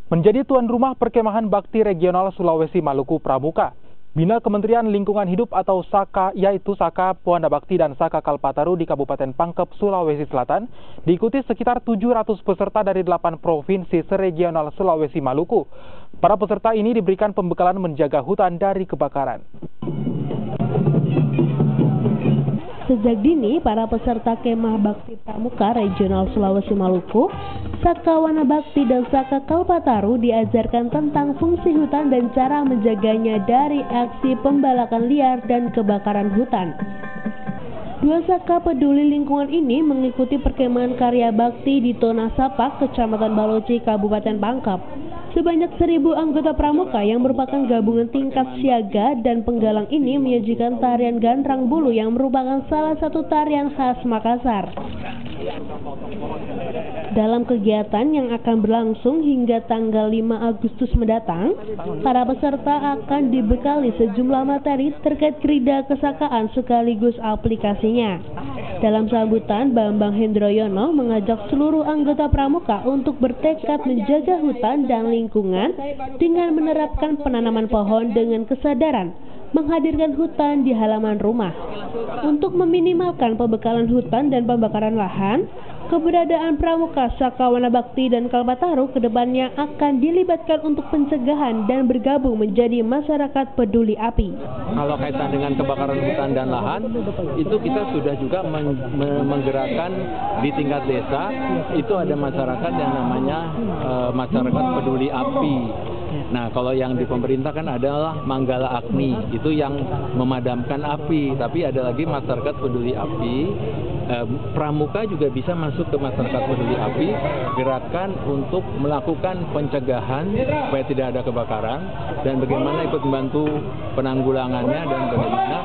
menjadi tuan rumah Perkemahan Bakti Regional Sulawesi Maluku Pramuka. Bina Kementerian Lingkungan Hidup atau SAKA, yaitu SAKA Puanda Bakti dan SAKA Kalpataru di Kabupaten Pangkep, Sulawesi Selatan, diikuti sekitar 700 peserta dari 8 provinsi seregional Sulawesi Maluku. Para peserta ini diberikan pembekalan menjaga hutan dari kebakaran. Sejak dini, para peserta Kemah Bakti Pramuka Regional Sulawesi Maluku, SAKA Wana Bakti dan SAKA Kalpataru diajarkan tentang fungsi hutan dan cara menjaganya dari aksi pembalakan liar dan kebakaran hutan. Dua SAKA peduli lingkungan ini mengikuti perkemahan karya bakti di Tona Sapak, Kecamatan Baloci, Kabupaten Pangkep. Sebanyak 1.000 anggota pramuka yang merupakan gabungan tingkat siaga dan penggalang ini menyajikan tarian gandrang bulu yang merupakan salah satu tarian khas Makassar. Dalam kegiatan yang akan berlangsung hingga tanggal 5 Agustus mendatang, para peserta akan dibekali sejumlah materi terkait krida kesakaan sekaligus aplikasinya. Dalam sambutan, Bambang Hendroyono mengajak seluruh anggota pramuka untuk bertekad menjaga hutan dan lingkungan dengan menerapkan penanaman pohon dengan kesadaran menghadirkan hutan di halaman rumah. Untuk meminimalkan pembekalan hutan dan pembakaran lahan, keberadaan pramuka SAKA Wana Bakti dan Kalpataru kedepannya akan dilibatkan untuk pencegahan dan bergabung menjadi masyarakat peduli api. Kalau kaitan dengan kebakaran hutan dan lahan, itu kita sudah juga menggerakkan di tingkat desa, itu ada masyarakat yang namanya masyarakat peduli api. Nah, kalau yang di pemerintah kan adalah Manggala Agni, itu yang memadamkan api. Tapi ada lagi masyarakat peduli api. Pramuka juga bisa masuk ke masyarakat peduli api, gerakan untuk melakukan pencegahan supaya tidak ada kebakaran dan bagaimana ikut membantu penanggulangannya dan bagaimana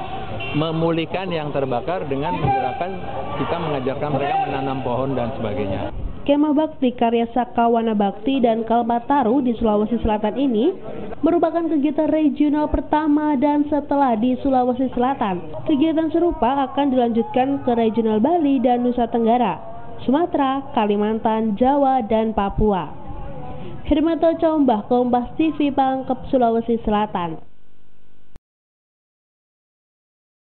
memulihkan yang terbakar dengan menggerakkan kita mengajarkan mereka menanam pohon dan sebagainya. Kemah Bakti karya SAKA Wana Bakti dan Kalpataru di Sulawesi Selatan ini merupakan kegiatan regional pertama dan setelah di Sulawesi Selatan. Kegiatan serupa akan dilanjutkan ke regional Bali dan Nusa Tenggara, Sumatera, Kalimantan, Jawa, dan Papua. Hermanto Combah, Kompas TV, Pangkep, Sulawesi Selatan.